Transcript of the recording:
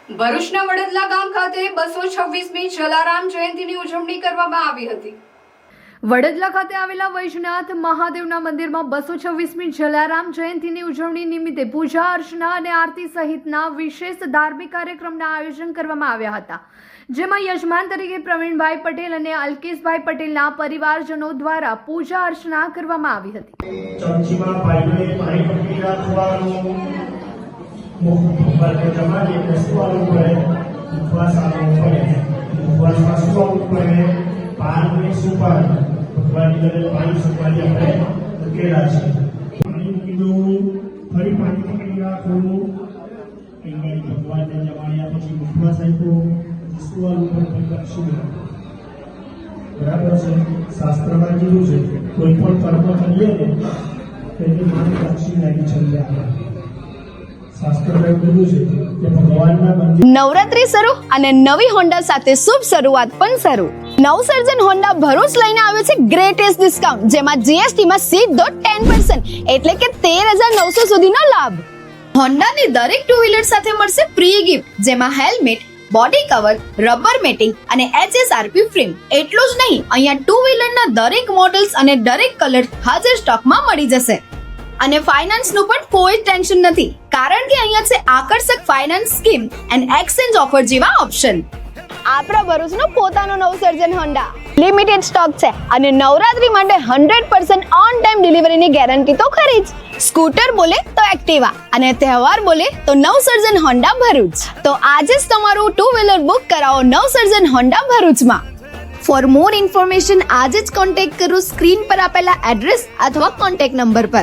ભરૂચના વડદલા ગામ ખાતે 226મી જલારામ જયંતિની ઉજવણી કરવામાં આવી હતી। વડદલા ખાતે આવેલા વૈજનાથ મહાદેવના મંદિરમાં 226મી જલારામ જયંતિની ઉજવણી નિમિત્તે પૂજા અર્ચના અને આરતી સહિતના વિશેષ ધાર્મિક કાર્યક્રમના આયોજન કરવામાં આવ્યા હતા, જેમાં યજમાન તરીકે પ્રવીણભાઈ પટેલ અને અલ્કેશભાઈ પટેલના પરિવારજનો દ્વારા પૂજા અર્ચના કરવામાં આવી હતી। ચમચીમાં ભાઈને પાણી પકડી રાખવાનું, મુખ પર જમાડી બેસવાનું પડે, ઉપવાસ આવવું પડે, ઉપવાસમાં શું આવવું પડે, પાનની સુપારી ભગવાનની અંદર પાણી સુપારી આપણે ઉકેલા છે। પાણી મૂકી દઉં, ફરી પાણી પકડી રાખવું, કંઈ ભગવાનને જમાડ્યા પછી ઉપવાસ આપ્યો, શું ઉપર દક્ષિણ બરાબર છે। શાસ્ત્રમાં કીધું છે કોઈ પણ કર્મ કરીએ ને તેની માની દક્ષિણ આવી છંદે આપણે શાસ્ત્રમાં કીધું છે કે ભગવાનના મંદિર નવરાત્રી શરૂ અને નવી હોન્ડા સાથે શુભ શરૂઆત પણ શરૂ। નવસર્જન હોન્ડા ભરૂચ લઈને આવ્યો છે ગ્રેટેસ્ટ ડિસ્કાઉન્ટ, જેમાં જીએસટી માં સીધો 10% એટલે કે 13,900 સુધીનો લાભ। હોન્ડાની દરેક ટુ વ્હીલર સાથે મળશે પ્રી ગિફ્ટ, જેમાં helmet, body cover, rubber matting અને HSRP ફ્રેમ। એટલું જ નહીં, અહીંયા ટુ વ્હીલરના દરેક મોડલ્સ અને દરેક કલર હાજર સ્ટોકમાં મળી જશે। અને ફાઇનાન્સનું પણ કોઈ ટેન્શન નથી, કારણ કે અહીંયા છે આકર્ષક finance scheme and exchange offer જેવા ઓપ્શન। આપણા ભરૂચનો પોતાનો નવસર્જન હોન્ડા લિમિટેડ સ્ટોક છે અને નવરાત્રી માટે 100% ઓન ટાઈમ ડિલિવરીની ગેરંટી તો ખરી જ। સ્કૂટર બોલે તો એક્ટિવા અને તહેવાર બોલે તો નવસર્જન હોન્ડા ભરૂચ। તો આજે જ તમારું ટુ વ્હીલર બુક કરાવો નવસર્જન હોન્ડા ભરૂચમાં। ફોર મોર ઇન્ફોર્મેશન આજે જ કોન્ટેક્ટ કરો સ્ક્રીન પર આપેલા એડ્રેસ અથવા કોન્ટેક્ટ નંબર પર।